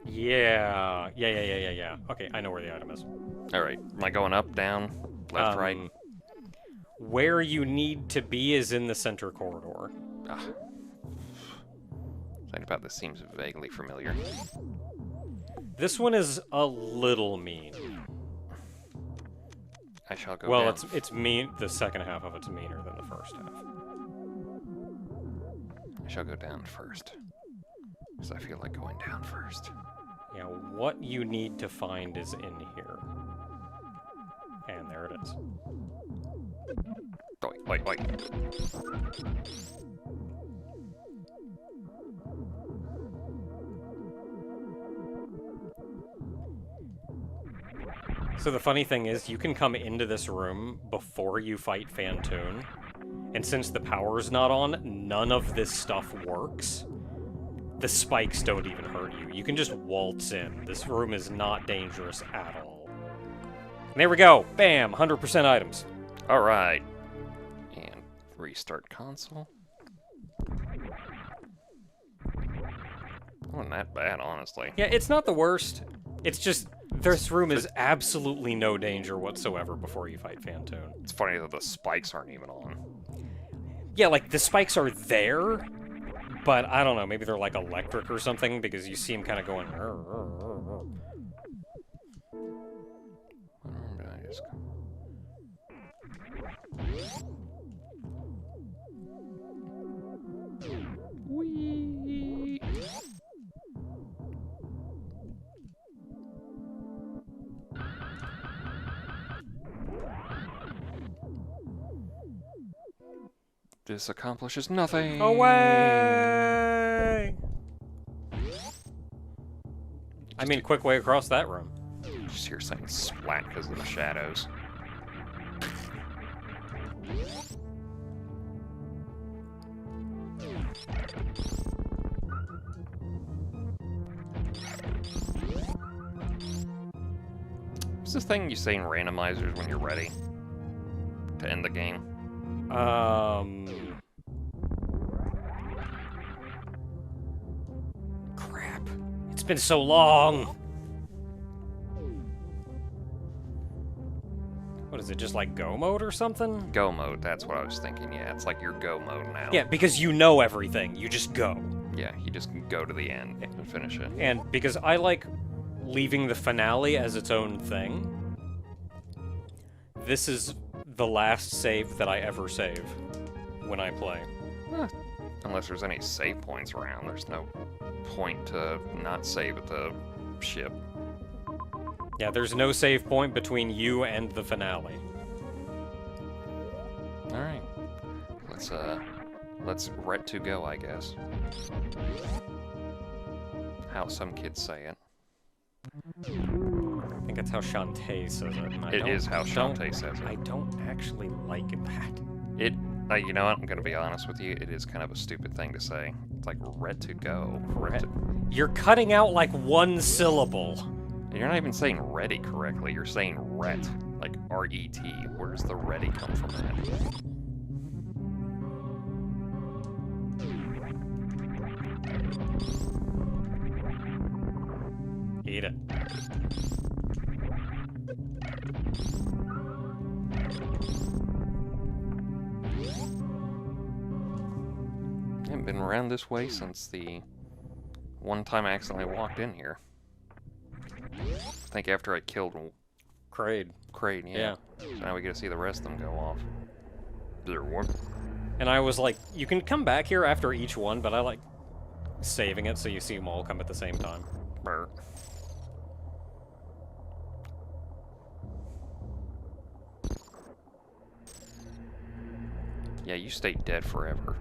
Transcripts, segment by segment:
Yeah. Okay, I know where the item is. Alright, am I going up, down, left, right? Where you need to be is in the center corridor. Ah. Something about this seems vaguely familiar. This one is a little mean. I shall go well, down. it's mean. The second half of it's meaner than the first half. I shall go down first. Because I feel like going down first. Yeah, what you need to find is in here. And there it is. Wait. So the funny thing is, you can come into this room before you fight Phantoon, and since the power's not on, none of this stuff works. The spikes don't even hurt you. You can just waltz in. This room is not dangerous at all. And there we go! Bam! 100% items. Alright. And restart console. Wasn't that bad, honestly. Yeah, it's not the worst. It's just, this room is absolutely no danger whatsoever before you fight Phantoon. It's funny that the spikes aren't even on. Yeah, like, the spikes are there, but I don't know, maybe they're like electric or something, because you see them kind of going... Did I just go? Whee! This accomplishes nothing. Away! I mean, quick way across that room. Just hear something splat because of the shadows. What's this thing you say in randomizers when you're ready to end the game? Crap. It's been so long! What is it, just like go mode or something? Go mode, that's what I was thinking. Yeah, it's like your go mode now. Yeah, because you know everything. You just go. Yeah, you just go to the end and finish it. And because I like leaving the finale as its own thing, this is the last save that I ever save when I play. Unless there's any save points around, there's no point to not save at the ship. Yeah, there's no save point between you and the finale. Alright. Let's ret to go, I guess. How some kids say it. I think that's how Shantae says it. It is how Shantae says it. I don't actually like that. You know what? I'm gonna be honest with you. It is kind of a stupid thing to say. It's like ret to go. You're cutting out like one syllable. You're not even saying ready correctly. You're saying ret, like R-E-T. Where does the ready come from that? Eat it. I haven't been around this way since the one time I accidentally walked in here. I think after I killed Kraid, yeah. So now we get to see the rest of them go off. There one. And I was like, you can come back here after each one, but I like saving it so you see them all come at the same time. Brr. Yeah, you stay dead forever.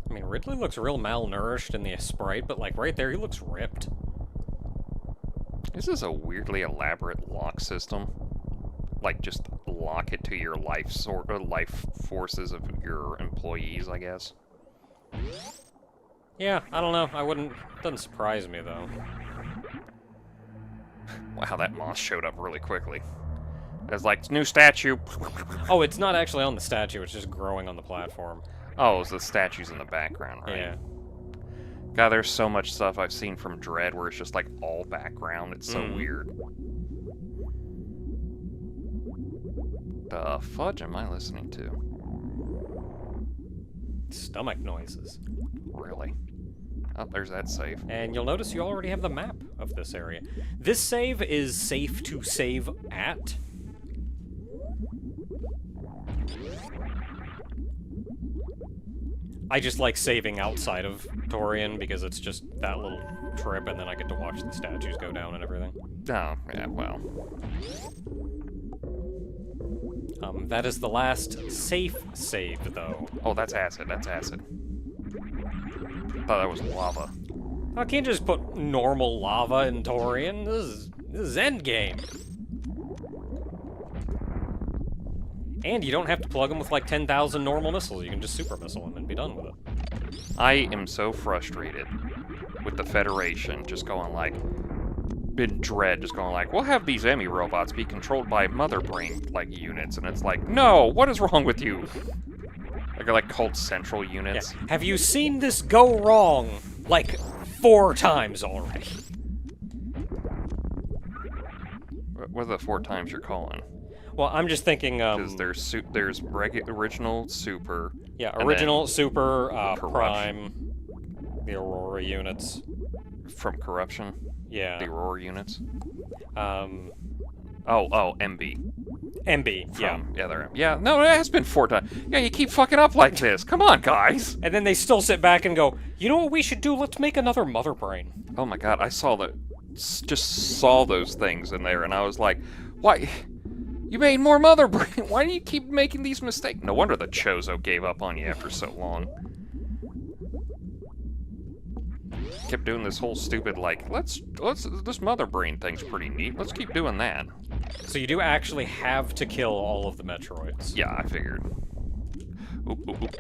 I mean, Ridley looks real malnourished in the sprite, but like right there, he looks ripped. This is a weirdly elaborate lock system. Like, just lock it to your life forces of your employees, I guess. Yeah, I don't know. I wouldn't. Doesn't surprise me though. Wow, that moss showed up really quickly. There's like, new statue. Oh, it's not actually on the statue, it's just growing on the platform. Oh, it's the statues in the background, right? Yeah. God, there's so much stuff I've seen from Dread where it's just like all background. It's so weird. The fudge am I listening to? Stomach noises. Really? Oh, there's that save. And you'll notice you already have the map of this area. This save is safe to save at. I just like saving outside of Tourian because it's just that little trip and then I get to watch the statues go down and everything. Oh, yeah, well. That is the last safe save, though. Oh, that's acid, that's acid. Thought that was lava. I can't just put normal lava in Tourian. This is endgame. And you don't have to plug them with like 10,000 normal missiles. You can just super missile them and be done with it. I am so frustrated with the Federation just going like, in Dread, just going like, we'll have these Emmy robots be controlled by mother brain like units, and it's like, no, what is wrong with you? Like called central units. Yeah. Have you seen this go wrong like 4 times already? What are the 4 times you're calling? Well, I'm just thinking. Because there's original super. Yeah, original super Corruption. prime, the Aurora units from Corruption. Yeah. The Aurora units. Oh, MB. MB. Yeah. Yeah. No, it has been 4 times. Yeah, you keep fucking up like this. Come on, guys. And then they still sit back and go, you know what we should do? Let's make another mother brain. Oh my god, I just saw those things in there, and I was like, why? You made more mother brain. Why do you keep making these mistakes? No wonder the Chozo gave up on you after so long. Kept doing this whole stupid, like, this mother brain thing's pretty neat. Let's keep doing that. So you do actually have to kill all of the Metroids. Yeah, I figured. Oop, oop, oop.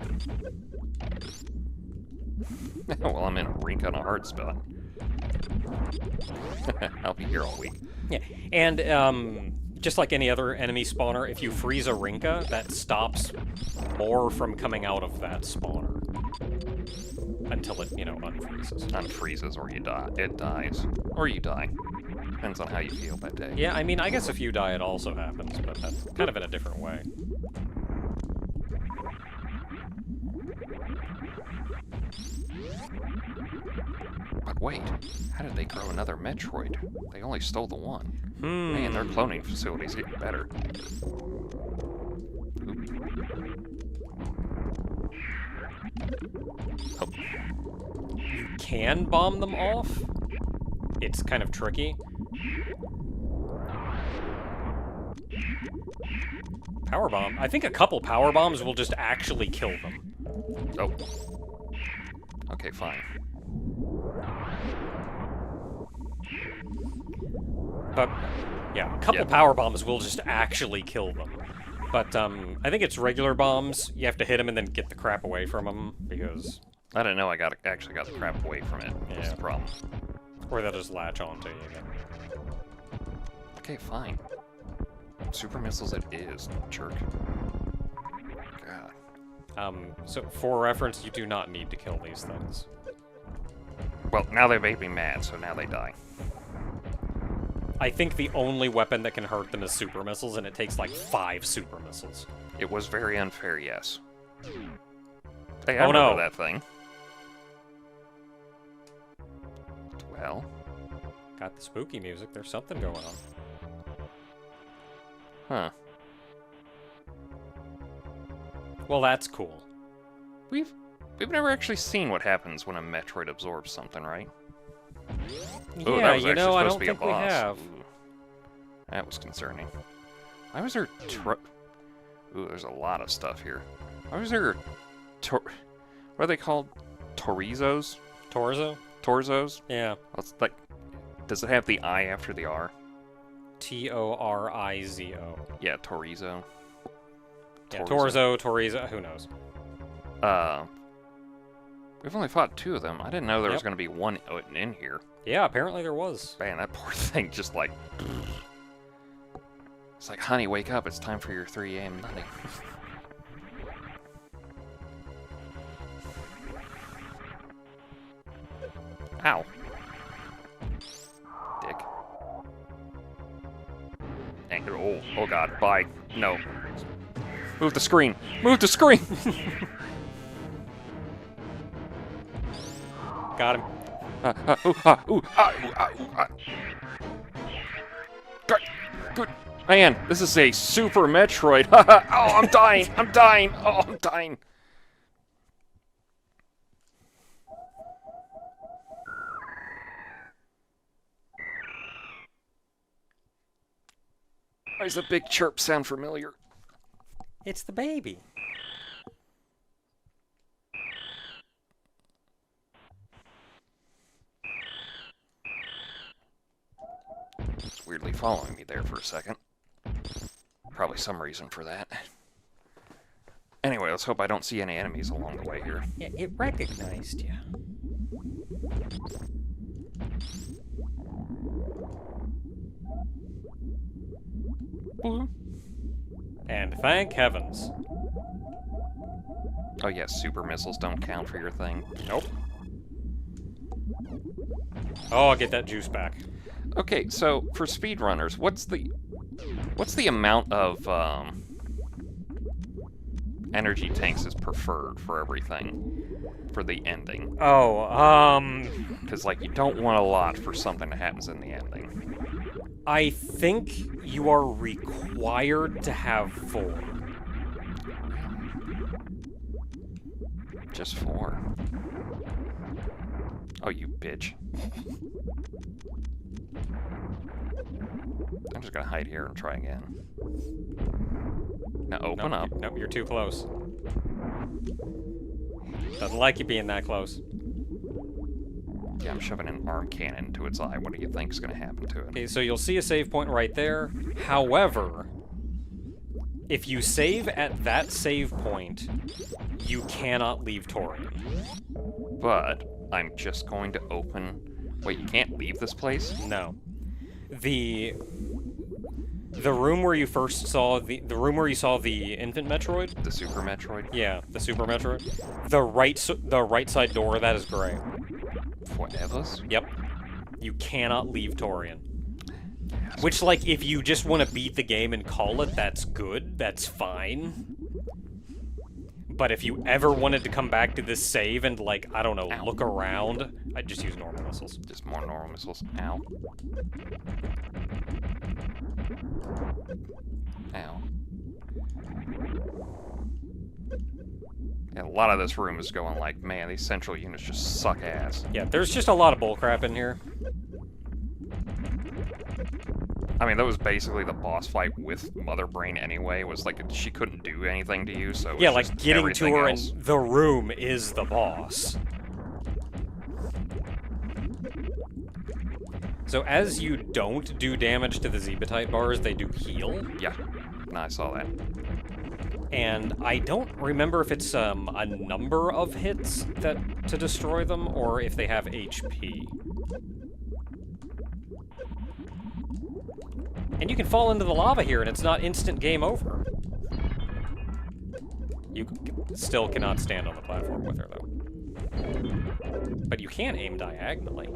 Well, I'm in a rink on a hard spot. I'll be here all week. Yeah, and just like any other enemy spawner, if you freeze a Rinka, that stops more from coming out of that spawner. Until it, unfreezes. Unfreezes, or you die. It dies. Or you die. Depends on how you feel that day. Yeah, I mean, I guess if you die, it also happens, but that's kind of in a different way. But wait, how did they grow another Metroid? They only stole the one. Man, their cloning facility's getting better. Oh. You can bomb them off. It's kind of tricky. Power bomb. I think a couple power bombs will just actually kill them. Oh. Okay, fine. But, yeah, a couple power bombs will just actually kill them. But, I think it's regular bombs. You have to hit them and then get the crap away from them, because... I didn't know I actually got the crap away from it. That's the problem. Or they'll just latch onto you again. Okay, fine. Super missiles it is, jerk. God. So for reference, you do not need to kill these things. Well, now they made me mad, so now they die. I think the only weapon that can hurt them is super missiles, and it takes like 5 super missiles. It was very unfair, yes. Hey, I remember that thing. Well. Got the spooky music. There's something going on. Huh. Well, that's cool. We've never actually seen what happens when a Metroid absorbs something, right? Ooh, Yeah, I don't think we have. Ooh. That was concerning. Why was there Ooh, there's a lot of stuff here. Why was there what are they called? Torizos? Torzo? Torzos? Yeah. It's like, does it have the I after the R? Torizo. Yeah, Torizo. Yeah, Torizo, who knows? We've only fought 2 of them. I didn't know there was going to be one in here. Yeah, apparently there was. Man, that poor thing just like... It's like, honey, wake up. It's time for your 3 a.m. nutting. Ow. Dick. Dang, oh god, bye. No. Move the screen. Move the screen! Got him. Good. Man, this is a super Metroid. Oh, I'm dying. I'm dying. Oh, I'm dying. Why does the big chirp sound familiar? It's the baby. It's weirdly following me there for a second. Probably some reason for that. Anyway, let's hope I don't see any enemies along the way here. Yeah, it recognized you. And thank heavens. Oh yes, super missiles don't count for your thing. Nope. Oh, I'll get that juice back. Okay, so for speedrunners, what's the amount of energy tanks is preferred for everything for the ending? Oh, Because like you don't want a lot for something that happens in the ending. I think you are required to have 4. Just 4. Oh, you bitch. I'm just gonna hide here and try again. Now open up. Nope, you're too close. Doesn't like you being that close. Yeah, I'm shoving an arm cannon into its eye. What do you think is gonna happen to it? Okay, so you'll see a save point right there. However, if you save at that save point, you cannot leave Tourian. But I'm just going to open... Wait, you can't leave this place? No. The room where you first saw the room where you saw the infant Metroid? The Super Metroid? Yeah, the Super Metroid. The right side door of that is gray. Whatevers? Yep. You cannot leave Tourian. Which, like, if you just want to beat the game and call it, that's good. That's fine. But if you ever wanted to come back to this save and, like, I don't know, look around, I'd just use normal missiles. Just more normal missiles. Ow. Ow. Yeah, a lot of this room is going like, man, these central units just suck ass. Yeah, there's just a lot of bullcrap in here. I mean, that was basically the boss fight with Mother Brain anyway. It was like, she couldn't do anything to you, so... Yeah, like, getting to her else. in the room is the boss. So as you don't do damage to the Zebetite bars, they do heal. Yeah, no, I saw that. And I don't remember if it's a number of hits that to destroy them, or if they have HP. And you can fall into the lava here, and it's not instant game over. You still cannot stand on the platform with her, though. But you can aim diagonally.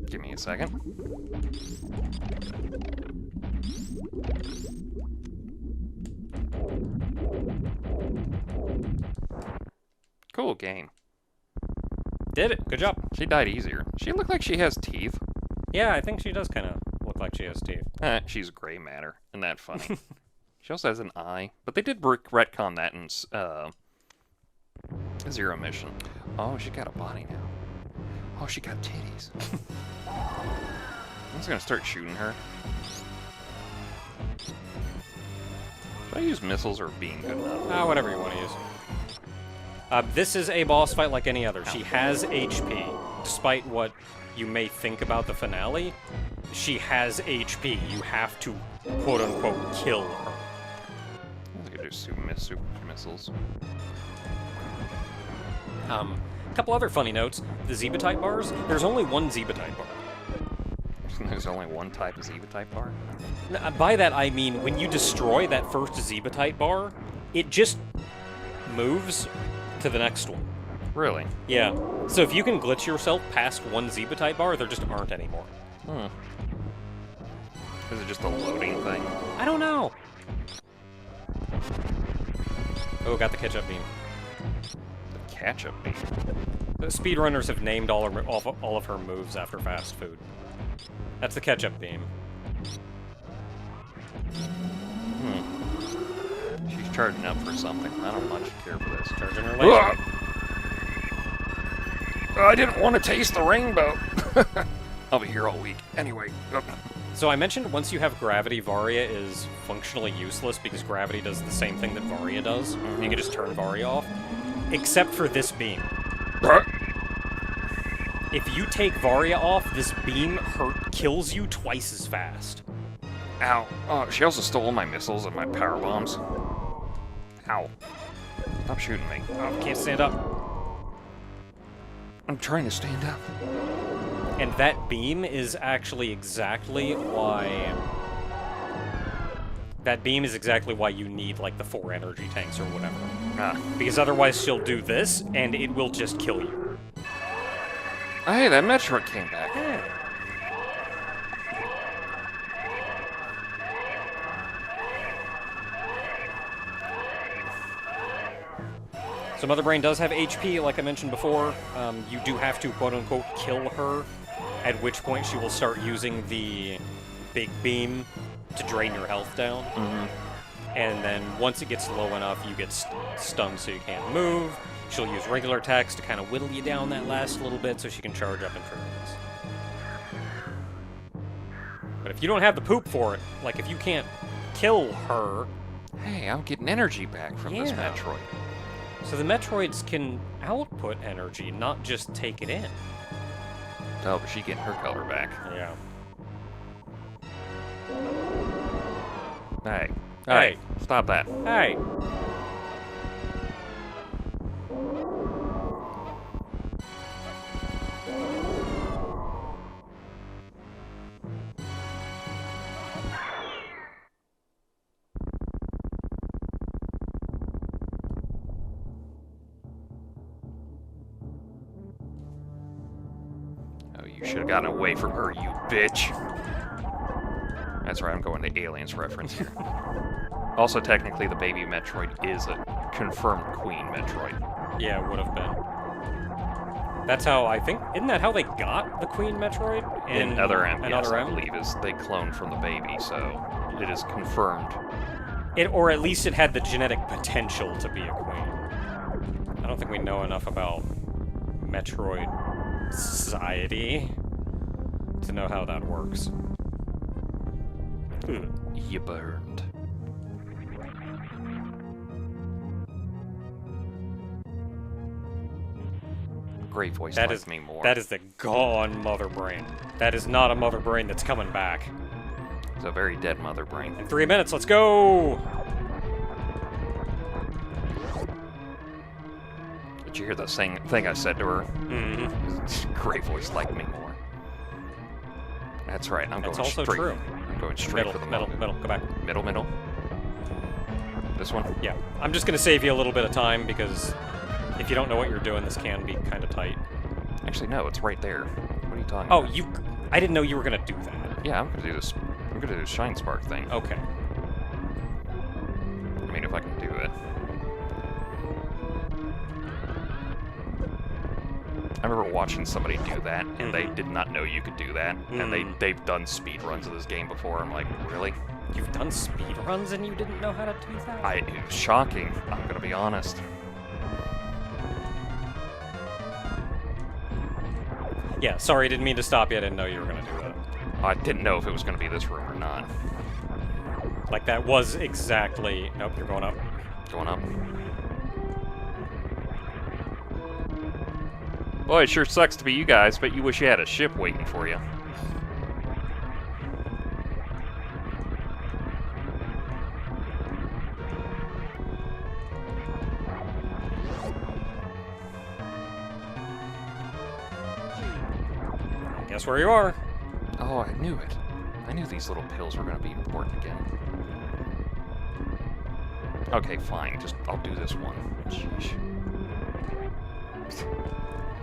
Give me a second. Cool game. Did it. Good job. She died easier. She looked like she has teeth. Yeah, I think she does kind of look like she has teeth. She's gray matter. Isn't that funny? She also has an eye. But they did retcon that in Zero Mission. Oh, she got a body now. Oh, she got titties. I'm just gonna start shooting her. Should I use missiles or beam good enough? Whatever you want to use. This is a boss fight like any other. She has HP, despite what you may think about the finale. She has HP. You have to, quote-unquote, kill her. I could do super missiles. A couple other funny notes. The Zebetite bars, there's only one Zebetite bar. There's only one type of Zebba-type bar? By that, I mean, when you destroy that first Zebba-type bar, it just moves to the next one. Really? Yeah. So if you can glitch yourself past one Zebba-type bar, there just aren't anymore. Hmm. Is it just a loading thing? I don't know. Oh, got the catch-up beam. The catch-up beam? The speedrunners have named all of her moves after fast food. That's the catch-up beam. She's charging up for something. I don't much care for this. Charging her laser. I didn't want to taste the rainbow. I'll be here all week. Anyway. So I mentioned once you have gravity, Varia is functionally useless because gravity does the same thing that Varia does. You can just turn Varia off. Except for this beam. If you take Varia off, this beam kills you twice as fast. Ow. Oh, she also stole my missiles and my power bombs. Ow. Stop shooting me. Oh, can't stand up. I'm trying to stand up. And that beam is actually exactly why... That beam is exactly why you need, like, the 4 energy tanks or whatever. Because otherwise she'll do this, and it will just kill you. Oh, hey, that Metroid came back. Yeah. So Mother Brain does have HP, like I mentioned before. You do have to, quote-unquote, kill her, at which point she will start using the big beam to drain your health down. And then once it gets low enough, you get stunned so you can't move. She'll use regular attacks to kind of whittle you down that last little bit so she can charge up and turns. But if you don't have the poop for it, like if you can't kill her... Hey, I'm getting energy back from this Yeah. Metroid. So the Metroids can output energy, not just take it in. Oh, but she's getting her color back. Yeah. Hey. Hey. Stop that. Hey. You should have gotten away from her, you bitch. That's right, I'm going to Aliens reference here. Also, technically, the baby Metroid is a confirmed Queen Metroid. Yeah, it would have been. That's how, I think, isn't that how they got the Queen Metroid? In Other M, yes, Other I M? believe, is they cloned from the baby, so it is confirmed. Or at least it had the genetic potential to be a queen. I don't think we know enough about Metroid society to know how that works. You burned. Great voice That likes is me more. That is the gone Mother Brain. That is not a Mother Brain that's coming back. It's a very dead Mother Brain. In 3 minutes, let's go! Did you hear the same thing I said to her? Mm-hmm. Great voice liked me more. That's right, I'm That's going also straight. true. I'm going straight Middle, for the middle, middle. middle, go back. Middle. This one? Yeah. I'm just gonna save you a little bit of time because if you don't know what you're doing, this can be kind of tight. Actually, no, it's right there. What are you talking Oh, about? I didn't know you were gonna do that. Yeah, I'm gonna do this. I'm gonna do the Shine Spark thing. Okay. I mean, if I can do it. I remember watching somebody do that, and they did not know you could do that. And they've done speed runs of this game before. I'm like, really? You've done speed runs and you didn't know how to do that? It was shocking. I'm gonna be honest. Yeah, sorry, didn't mean to stop you. I didn't know you were gonna do that. I didn't know if it was gonna be this room or not. Like, that was exactly... Nope, you're going up. Going up. Boy, it sure sucks to be you guys, but you wish you had a ship waiting for you. Guess where you are. Oh, I knew it. I knew these little pills were going to be important again. Okay, fine. I'll do this one. Sheesh.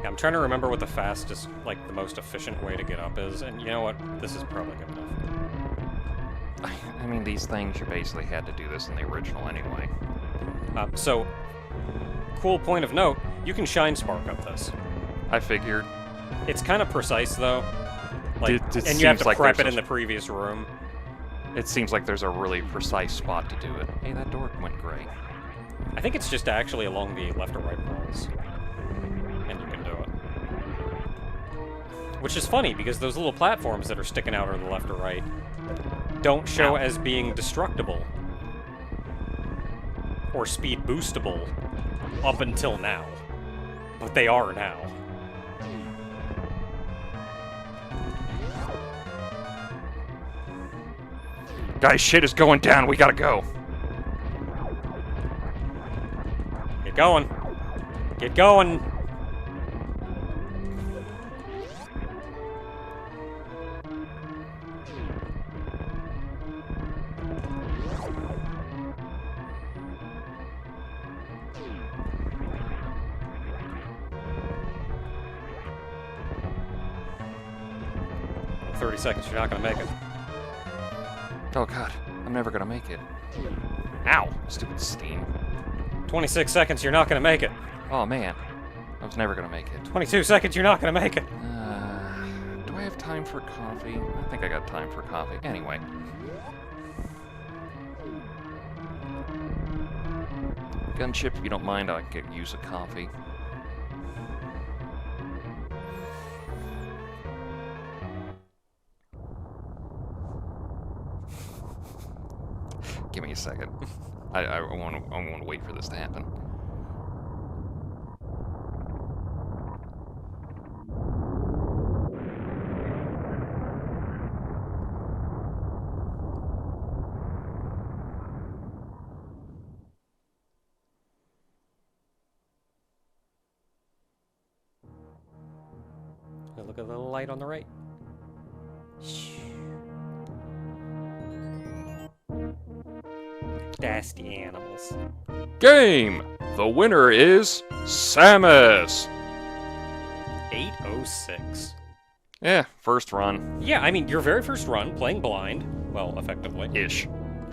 Yeah, I'm trying to remember what the fastest, like, the most efficient way to get up is, and you know what? This is probably good enough. I mean, these things, you basically had to do this in the original anyway. So, cool point of note, you can shine spark up this. I figured. It's kind of precise, though. Like, It and you have seems to like prep it there's in the previous room. It seems like there's a really precise spot to do it. Hey, that door went gray. I think it's just actually along the left or right walls. And you can do it. Which is funny, because those little platforms that are sticking out to the left or right don't show as being destructible. Or speed boostable up until now. But they are now. Guys, shit is going down. We gotta go. Get going. Get going. In 30 seconds, you're not gonna make it. Oh god, I'm never gonna make it. Ow! Stupid steam. 26 seconds, you're not gonna make it. Oh man, I was never gonna make it. 22 seconds, you're not gonna make it. Do I have time for coffee? I think I got time for coffee. Anyway. Gunship, if you don't mind, I could use a coffee. Give me a second. I want to wait for this to happen. Look at the little light on the right. That's the animals. Game! The winner is Samus! 806. Yeah, first run. Yeah, I mean, your very first run, playing blind, well, effectively. Ish.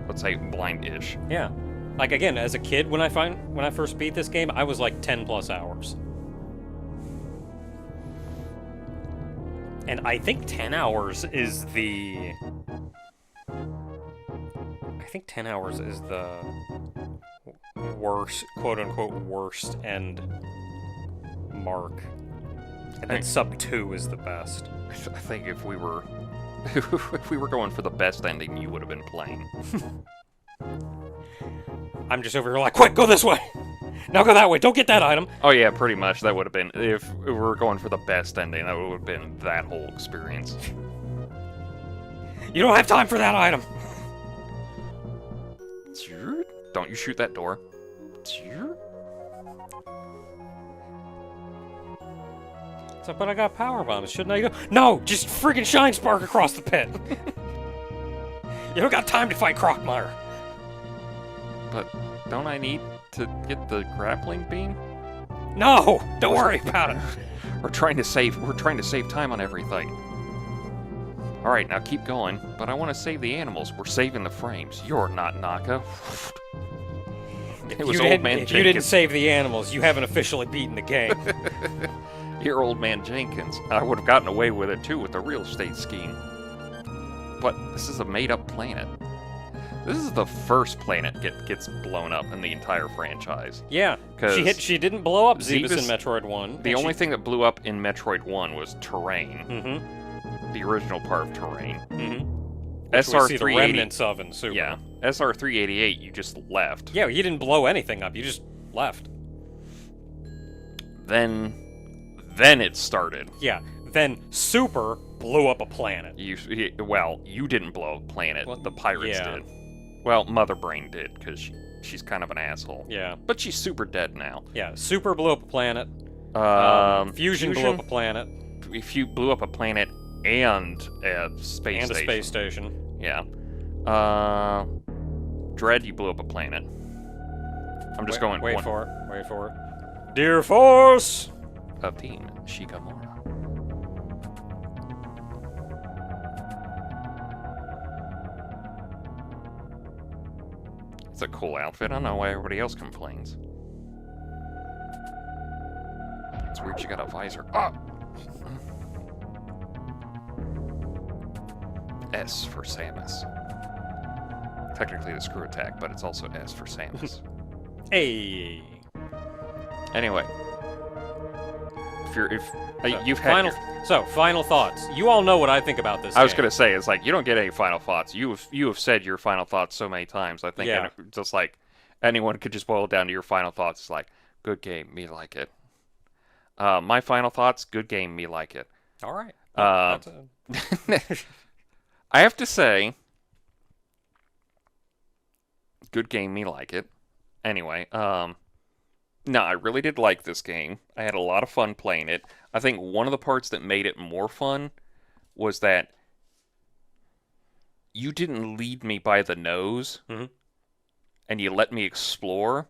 Let's say blind-ish. Yeah. Like, again, as a kid, when I first beat this game, I was like 10 plus hours. And I think 10 hours is the... I think 10 hours is the worst, quote-unquote, worst end mark. And then sub 2 is the best. I think if we were... if we were going for the best ending, you would have been playing. I'm just over here like, quick, go this way! Now go that way, don't get that item! Oh yeah, pretty much. That would have been... If we were going for the best ending, that would have been that whole experience. You don't have time for that item! Don't you shoot that door. So, but I got power bombs, shouldn't I go? No! Just friggin' shine spark across the pit! You don't got time to fight Crocmire! But don't I need to get the grappling beam? No! Don't worry about it! We're trying to save time on everything. Alright, now keep going, but I want to save the animals. We're saving the frames. You're not Naka. It was Old Man Jenkins. If you didn't save the animals, you haven't officially beaten the game. You're Old Man Jenkins. I would have gotten away with it too with the real estate scheme. But this is a made-up planet. This is the first planet gets blown up in the entire franchise. Yeah, she didn't blow up Zebus in Metroid 1. The only thing that blew up in Metroid 1 was terrain. Mm-hmm. The original part of terrain. Mm-hmm. SR380. See the remnants of in Super. Yeah, SR388, you just left. Yeah, you didn't blow anything up. You just left. Then it started. Yeah, then Super blew up a planet. You didn't blow up a planet. Well, the pirates yeah. did. Well, Mother Brain did, because she's kind of an asshole. Yeah. But she's super dead now. Yeah, Super blew up a planet. Fusion blew up a planet. If you blew up a planet and a space And a station. space station. Yeah. Dread, you blew up a planet. I'm just going. Wait for it. Wait for it. Dear Force! Of Team Shikamura. It's a cool outfit. I don't know why everybody else complains. It's weird you got a visor. Ah! S for Samus. Technically the screw attack, but it's also S for Samus. Hey! Anyway. You've had final thoughts. You all know what I think about this I was game. gonna say, it's like, you don't get any final thoughts. You have said your final thoughts so many times. I think just like anyone could just boil down to your final thoughts. It's like, good game, me like it. My final thoughts, good game, me like it. All right. I have to say, good game, me like it. Anyway, no, I really did like this game. I had a lot of fun playing it. I think one of the parts that made it more fun was that you didn't lead me by the nose, and you let me explore,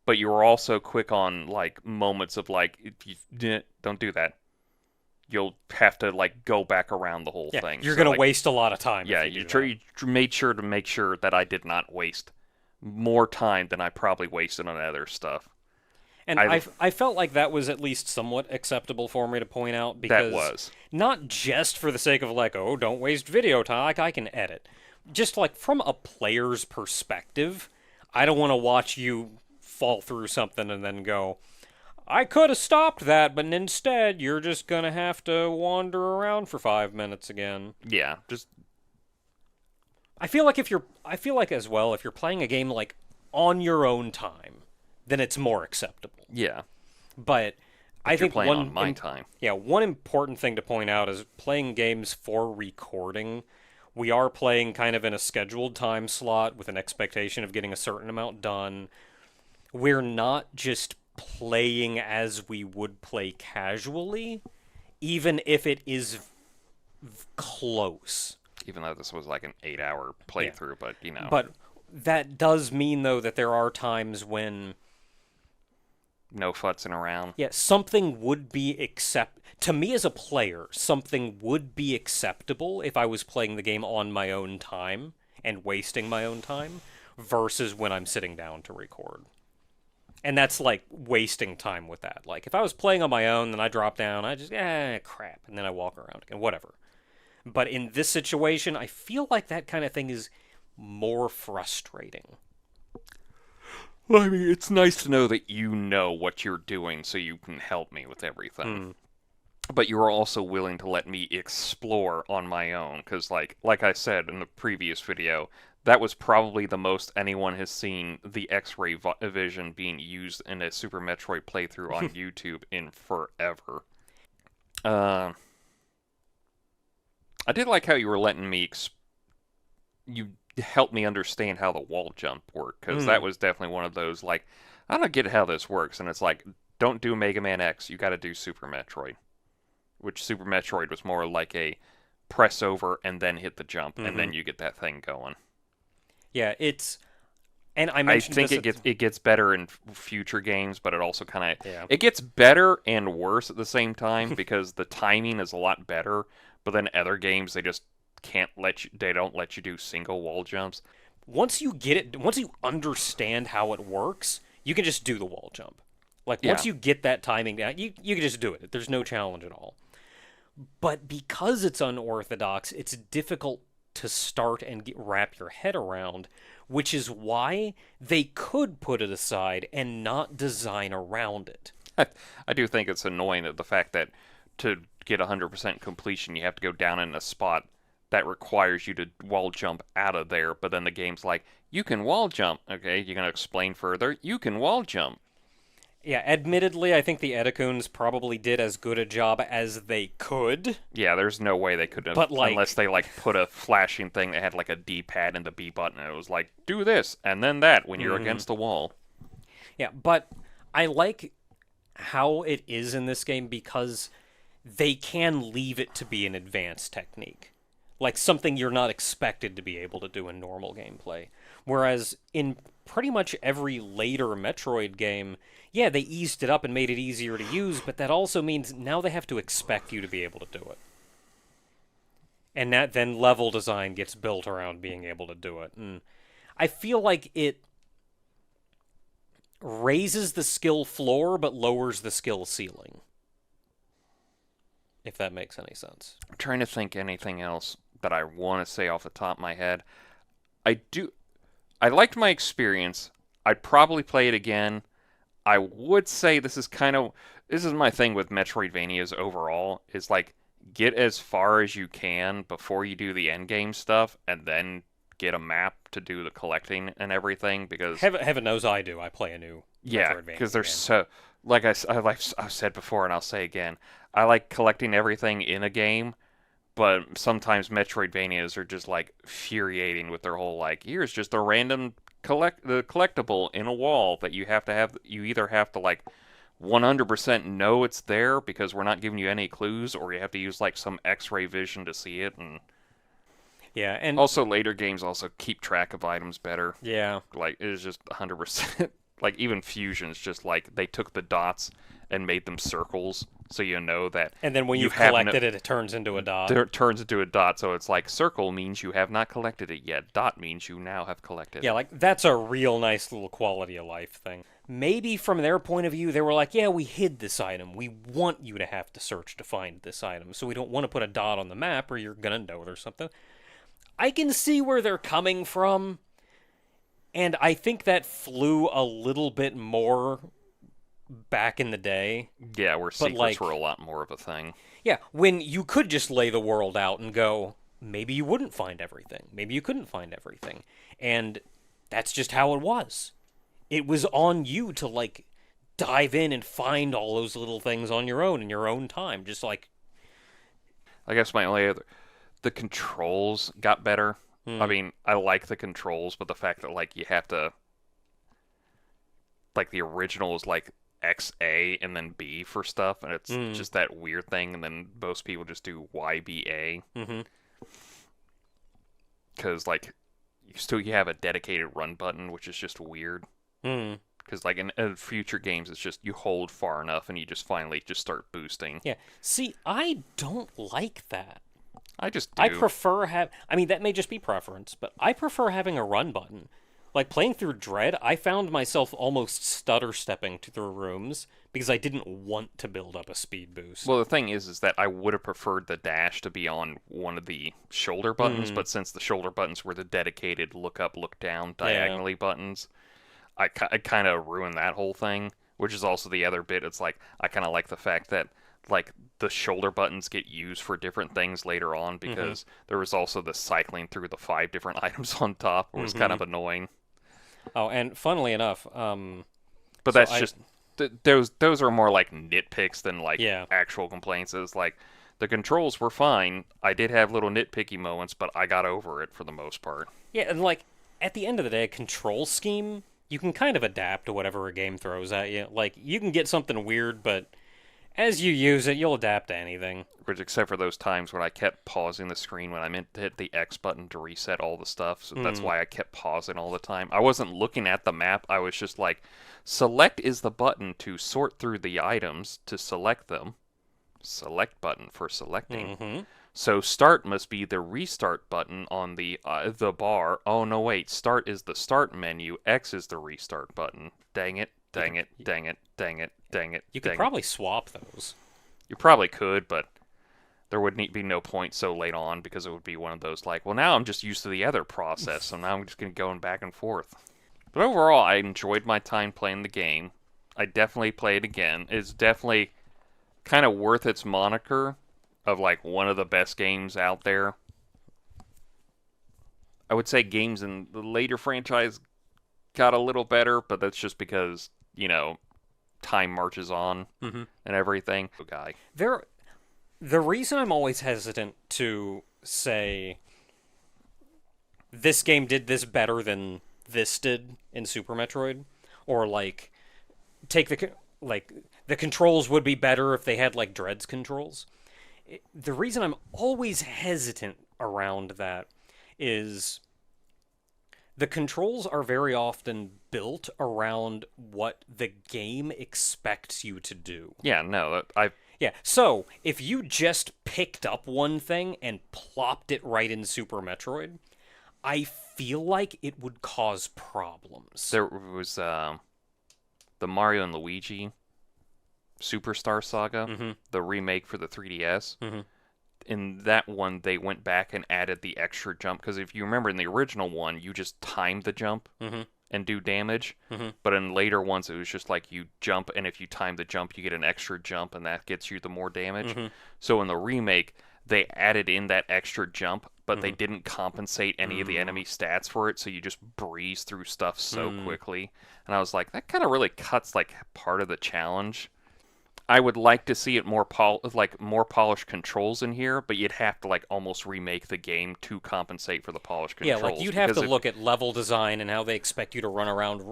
but you were also quick on, like, moments of, like, if you don't do that, you'll have to, like, go back around the whole thing. You're going to waste a lot of time. Yeah, you made sure to make sure that I did not waste more time than I probably wasted on other stuff. And I felt like that was at least somewhat acceptable for me to point out, because that was. Not just for the sake of like, oh, don't waste video time, like I can edit. Just like from a player's perspective, I don't want to watch you fall through something and then go, I could have stopped that, but instead you're just going to have to wander around for 5 minutes again. Yeah, just I feel like if you're playing a game like on your own time, then it's more acceptable. Yeah. But I think playing on my time. Yeah, one important thing to point out is playing games for recording. We are playing kind of in a scheduled time slot with an expectation of getting a certain amount done. We're not just playing as we would play casually, even if it is close. Even though this was like an 8-hour playthrough, but you know. But that does mean, though, that there are times when no futzing around. Yeah, something would be to me as a player, something would be acceptable if I was playing the game on my own time and wasting my own time versus when I'm sitting down to record. And that's like wasting time with that. Like if I was playing on my own, then I drop down, I just crap, and then I walk around again, whatever. But in this situation, I feel like that kind of thing is more frustrating. Well, I mean, it's nice to know that you know what you're doing so you can help me with everything. But you're also willing to let me explore on my own, because like I said in the previous video, that was probably the most anyone has seen the X-ray vision being used in a Super Metroid playthrough on YouTube in forever. I did like how you were letting me you helped me understand how the wall jump worked, because that was definitely one of those, like, I don't get how this works, and it's like, don't do Mega Man X, you gotta do Super Metroid. Which Super Metroid was more like a press over and then hit the jump, and then you get that thing going. Yeah, and I think it gets better in future games, but it also kind of it gets better and worse at the same time, because the timing is a lot better, but then other games they just they don't let you do single wall jumps. Once you get it, once you understand how it works, you can just do the wall jump. Like once you get that timing down, you can just do it. There's no challenge at all. But because it's unorthodox, it's difficult to start and wrap your head around, which is why they could put it aside and not design around it. I do think it's annoying that the fact that to get 100% completion, you have to go down in a spot that requires you to wall jump out of there, but then the game's like, you can wall jump. Okay, you're going to explain further? You can wall jump. Yeah, admittedly, I think the Edakuns probably did as good a job as they could. Yeah, there's no way they could have, unless they, like, put a flashing thing that had, like, a D-pad and the B button, and it was like, do this, and then that, when you're against the wall. Yeah, but I like how it is in this game, because they can leave it to be an advanced technique. Like something you're not expected to be able to do in normal gameplay. Whereas in pretty much every later Metroid game, yeah, they eased it up and made it easier to use, but that also means now they have to expect you to be able to do it. And that then level design gets built around being able to do it. And I feel like it raises the skill floor but lowers the skill ceiling. If that makes any sense. I'm trying to think anything else that I want to say off the top of my head. I liked my experience. I'd probably play it again. I would say this is my thing with Metroidvanias overall, is like, get as far as you can before you do the end game stuff, and then get a map to do the collecting and everything, because Heaven knows I do. I play a new Metroidvania because there's game. so, like I've said before and I'll say again, I like collecting everything in a game, but sometimes Metroidvanias are just like infuriating with their whole like, here's just a random collectible in a wall that you either have to like 100% know it's there because we're not giving you any clues, or you have to use like some X-ray vision to see it. And Yeah, and also later games also keep track of items better. yeah, Like it is just 100%. Like even Fusion's just like they took the dots and made them circles, so you know that. and then when you you've have collected it, it turns into a dot. It turns into a dot, so it's like circle means you have not collected it yet. Dot means you now have collected Yeah, it. like that's a real nice little quality of life thing. Maybe from their point of view, they were like, yeah, we hid this item. We want you to have to search to find this item, so we don't want to put a dot on the map or you're gonna know it or something. I can see where they're coming from, and I think that flew a little bit more back in the day. Yeah, where secrets like- were a lot more of a thing. Yeah, when you could just lay the world out and go, maybe you wouldn't find everything. Maybe you couldn't find everything. And that's just how it was. It was on you to, like, dive in and find all those little things on your own in your own time. Just like, I guess the controls got better. I mean, I like the controls, but the fact that like you have to, like the original is like XA and then B for stuff, and it's just that weird thing, and then most people just do YBA. Because like you have a dedicated run button, which is just weird. Because like in future games, it's just you hold far enough and you just finally just start boosting. yeah. See, I don't like that. I just do. I prefer I mean, that may just be preference, but I prefer having a run button. Like, playing through Dread, I found myself almost stutter-stepping through rooms because I didn't want to build up a speed boost. Well, the thing is that I would have preferred the dash to be on one of the shoulder buttons, but since the shoulder buttons were the dedicated look up, look down diagonally buttons, I kind of ruined that whole thing, which is also the other bit. It's like, I kind of like the fact that, like, the shoulder buttons get used for different things later on, because there was also the cycling through the 5 different items on top, which was kind of annoying. Oh, and funnily enough, but that's just those are more like nitpicks than like actual complaints. It's like the controls were fine. I did have little nitpicky moments, but I got over it for the most part. Yeah, and like at the end of the day, a control scheme you can kind of adapt to whatever a game throws at you. Like, you can get something weird, but as you use it, you'll adapt to anything. Which, except for those times when I kept pausing the screen when I meant to hit the X button to reset all the stuff. So that's why I kept pausing all the time. I wasn't looking at the map. I was just like, select is the button to sort through the items to select them. Select button for selecting. So start must be the restart button on the bar. Oh, no, wait. Start is the start menu. X is the restart button. Dang it. Dang it. Dang it. Dang it. Dang it. You could probably swap those. You probably could, but there would be no point so late on, because it would be one of those like, well, now I'm just used to the other process, so now I'm just going to go back and forth. But overall, I enjoyed my time playing the game. I definitely play it again. It's definitely kind of worth its moniker of like one of the best games out there. I would say games in the later franchise got a little better, but that's just because, you know, time marches on and everything. Okay. The reason I'm always hesitant to say this game did this better than this did in Super Metroid, or like the controls would be better if they had like Dread's controls, The reason I'm always hesitant around that is the controls are very often built around what the game expects you to do. Yeah, no, I Yeah, so if you just picked up one thing and plopped it right in Super Metroid, I feel like it would cause problems. there was the Mario and Luigi Superstar Saga, the remake for the 3DS. In that one, they went back and added the extra jump, because if you remember in the original one, you just timed the jump and do damage. But in later ones, it was just like you jump, and if you time the jump, you get an extra jump, and that gets you the more damage. So in the remake, they added in that extra jump, but they didn't compensate any of the enemy stats for it, so you just breeze through stuff so quickly. And I was like, that kind of really cuts like part of the challenge. I would like to see it more polished controls in here, but you'd have to like almost remake the game to compensate for the polished controls. Yeah, like you'd have to look at level design and how they expect you to run around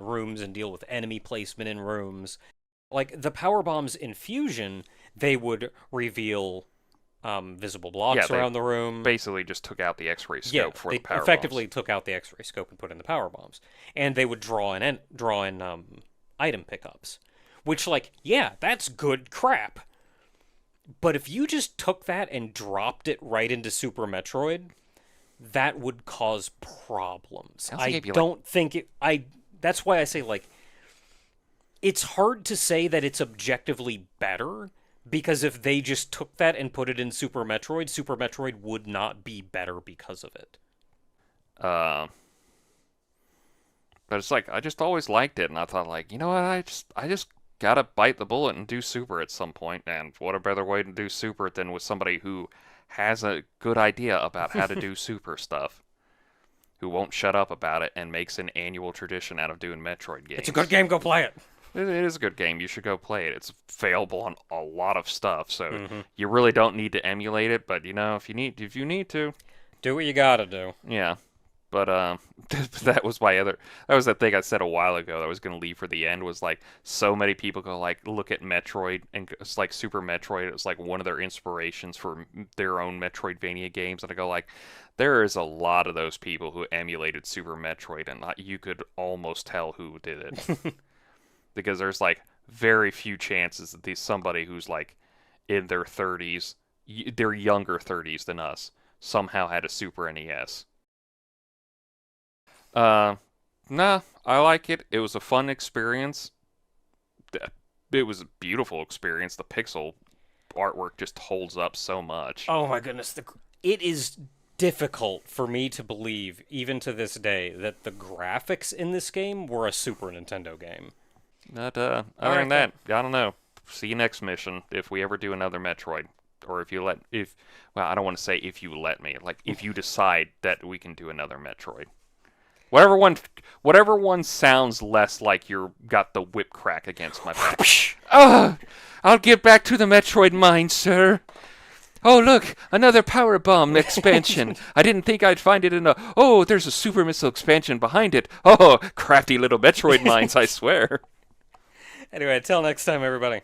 rooms and deal with enemy placement in rooms. Like the power bombs in Fusion, they would reveal visible blocks around the room. Basically just took out the X-ray scope for the power effectively bombs. took out the X-ray scope and put in the power bombs. And they would draw in item pickups. Which, like, yeah, that's good crap. But if you just took that and dropped it right into Super Metroid, that would cause problems. I don't think it... That's why I say, like, it's hard to say that it's objectively better, because if they just took that and put it in Super Metroid would not be better because of it. But it's like, I just always liked it, and I thought, like, you know what, I just gotta bite the bullet and do Super at some point, and what a better way to do Super than with somebody who has a good idea about how to do Super stuff, who won't shut up about it and makes an annual tradition out of doing Metroid games. It's a good game, go play it! It is a good game, you should go play it. It's available on a lot of stuff, so you really don't need to emulate it, but, you know, if you need to... Do what you gotta do. Yeah. But that was the thing I said a while ago that I was going to leave for the end, was like, so many people go like, look at Metroid, and it's like Super Metroid, it's like one of their inspirations for their own Metroidvania games, and I go like, there is a lot of those people who emulated Super Metroid, and you could almost tell who did it. Because there's like very few chances that somebody who's like in their 30s, their younger 30s than us, somehow had a Super NES. Nah, I like it. It was a fun experience. It was a beautiful experience. The pixel artwork just holds up so much. Oh my goodness. It is difficult for me to believe, even to this day, that the graphics in this game were a Super Nintendo game. Other than that, I don't know. See you next mission, if we ever do another Metroid. Or I don't want to say if you let me. Like, if you decide that we can do another Metroid. Whatever one sounds less like you got the whip crack against my back. I'll get back to the Metroid mine, sir. Oh, look, another power bomb expansion. I didn't think I'd find it there's a super missile expansion behind it. Oh, crafty little Metroid mines, I swear. Anyway, until next time, everybody.